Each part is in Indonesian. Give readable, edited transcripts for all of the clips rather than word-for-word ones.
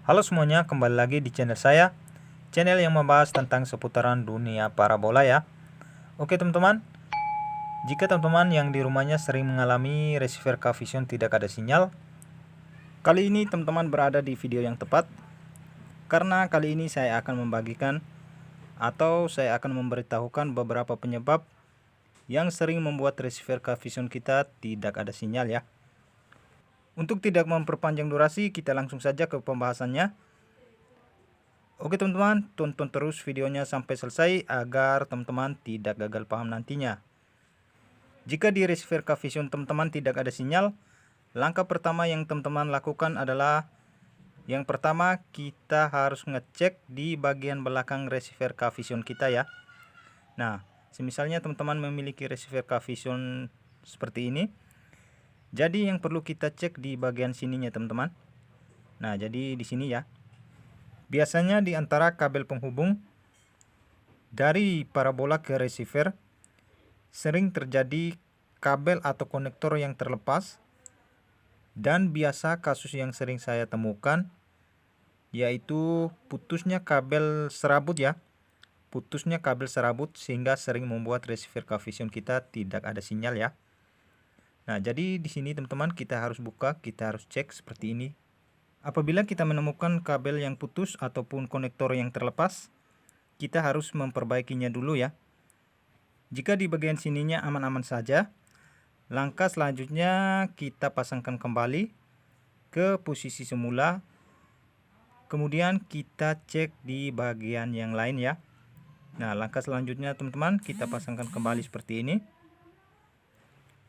Halo semuanya, kembali lagi di channel saya, channel yang membahas tentang seputaran dunia parabola ya. Oke teman-teman, jika teman-teman yang di rumahnya sering mengalami receiver Cavision tidak ada sinyal, kali ini teman-teman berada di video yang tepat, karena kali ini saya akan membagikan atau saya akan memberitahukan beberapa penyebab yang sering membuat receiver Cavision kita tidak ada sinyal ya. Untuk tidak memperpanjang durasi, kita langsung saja ke pembahasannya. Oke teman-teman, tonton terus videonya sampai selesai agar teman-teman tidak gagal paham nantinya. Jika di receiver Cavision teman-teman tidak ada sinyal, langkah pertama yang teman-teman lakukan adalah yang pertama kita harus ngecek di bagian belakang receiver Cavision kita ya. Nah, semisalnya teman-teman memiliki receiver Cavision seperti ini, jadi yang perlu kita cek di bagian sininya teman-teman. Nah, jadi di sini ya. Biasanya di antara kabel penghubung dari parabola ke receiver sering terjadi kabel atau konektor yang terlepas, dan biasa kasus yang sering saya temukan yaitu putusnya kabel serabut ya. Putusnya kabel serabut sehingga sering membuat receiver Cavision kita tidak ada sinyal ya. Nah, jadi di sini teman-teman kita harus buka, kita harus cek seperti ini. Apabila kita menemukan kabel yang putus ataupun konektor yang terlepas, kita harus memperbaikinya dulu ya. Jika di bagian sininya aman-aman saja, langkah selanjutnya kita pasangkan kembali ke posisi semula. Kemudian kita cek di bagian yang lain ya. Nah, langkah selanjutnya teman-teman kita pasangkan kembali seperti ini.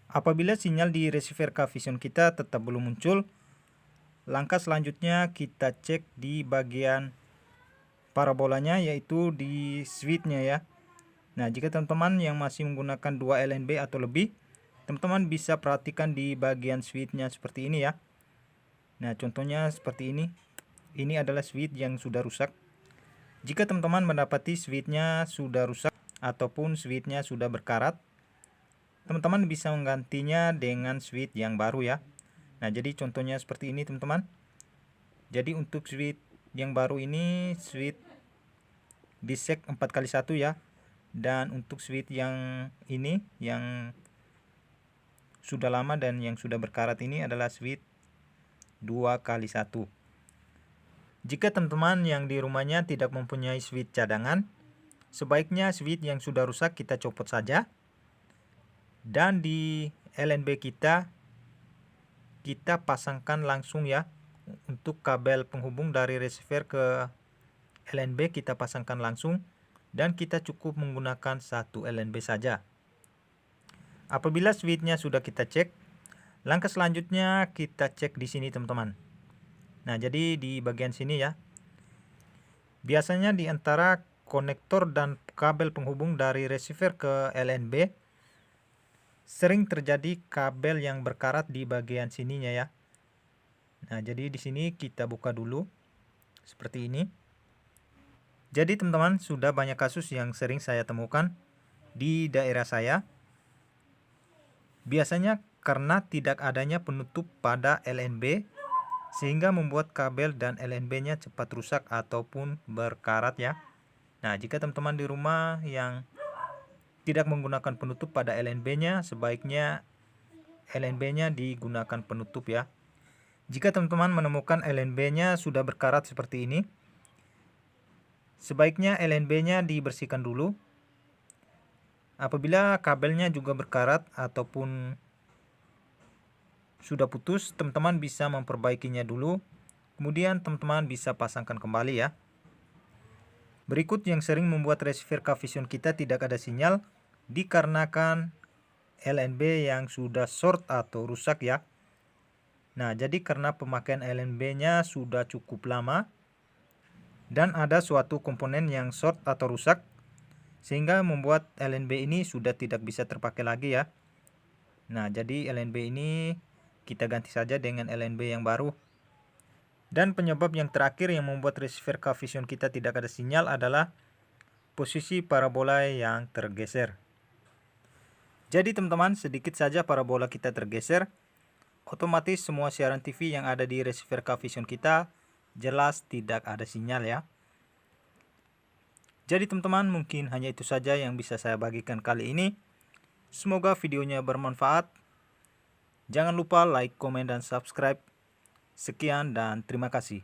Apabila sinyal di receiver Cavision kita tetap belum muncul, langkah selanjutnya kita cek di bagian parabolanya, yaitu di switchnya ya. Nah, jika teman-teman yang masih menggunakan 2 LNB atau lebih, teman-teman bisa perhatikan di bagian switchnya seperti ini ya. Nah, contohnya seperti ini. Ini adalah switch yang sudah rusak. Jika teman-teman mendapati switchnya sudah rusak ataupun switchnya sudah berkarat, teman-teman bisa menggantinya dengan switch yang baru ya. Nah, jadi contohnya seperti ini teman-teman. Jadi untuk switch yang baru ini switch bisek 4x1 ya. Dan untuk switch yang ini yang sudah lama dan yang sudah berkarat ini adalah switch 2x1. Jika teman-teman yang di rumahnya tidak mempunyai switch cadangan, sebaiknya switch yang sudah rusak kita copot saja. Dan di LNB kita pasangkan langsung ya. Untuk kabel penghubung dari receiver ke LNB kita pasangkan langsung, dan kita cukup menggunakan satu LNB saja. Apabila switchnya sudah kita cek, langkah selanjutnya kita cek di sini teman-teman. Nah, jadi di bagian sini ya. Biasanya di antara konektor dan kabel penghubung dari receiver ke LNB sering terjadi kabel yang berkarat di bagian sininya ya. Nah, jadi di sini kita buka dulu seperti ini. Jadi teman-teman, sudah banyak kasus yang sering saya temukan di daerah saya. Biasanya karena tidak adanya penutup pada LNB sehingga membuat kabel dan LNB-nya cepat rusak ataupun berkarat ya. Nah, jika teman-teman di rumah yang tidak menggunakan penutup pada LNB-nya, sebaiknya LNB-nya digunakan penutup ya. Jika teman-teman menemukan LNB-nya sudah berkarat seperti ini, sebaiknya LNB-nya dibersihkan dulu. Apabila kabelnya juga berkarat ataupun sudah putus, teman-teman bisa memperbaikinya dulu. Kemudian teman-teman bisa pasangkan kembali ya. Berikut yang sering membuat receiver Cavision kita tidak ada sinyal dikarenakan LNB yang sudah short atau rusak ya. Nah, jadi karena pemakaian LNB-nya sudah cukup lama dan ada suatu komponen yang short atau rusak, sehingga membuat LNB ini sudah tidak bisa terpakai lagi ya. Nah, jadi LNB ini kita ganti saja dengan LNB yang baru. Dan penyebab yang terakhir yang membuat receiver Cavision kita tidak ada sinyal adalah posisi parabola yang tergeser. Jadi teman-teman, sedikit saja parabola kita tergeser, otomatis semua siaran TV yang ada di receiver Cavision kita jelas tidak ada sinyal ya. Jadi teman-teman, mungkin hanya itu saja yang bisa saya bagikan kali ini. Semoga videonya bermanfaat. Jangan lupa like, komen, dan subscribe. Sekian dan terima kasih.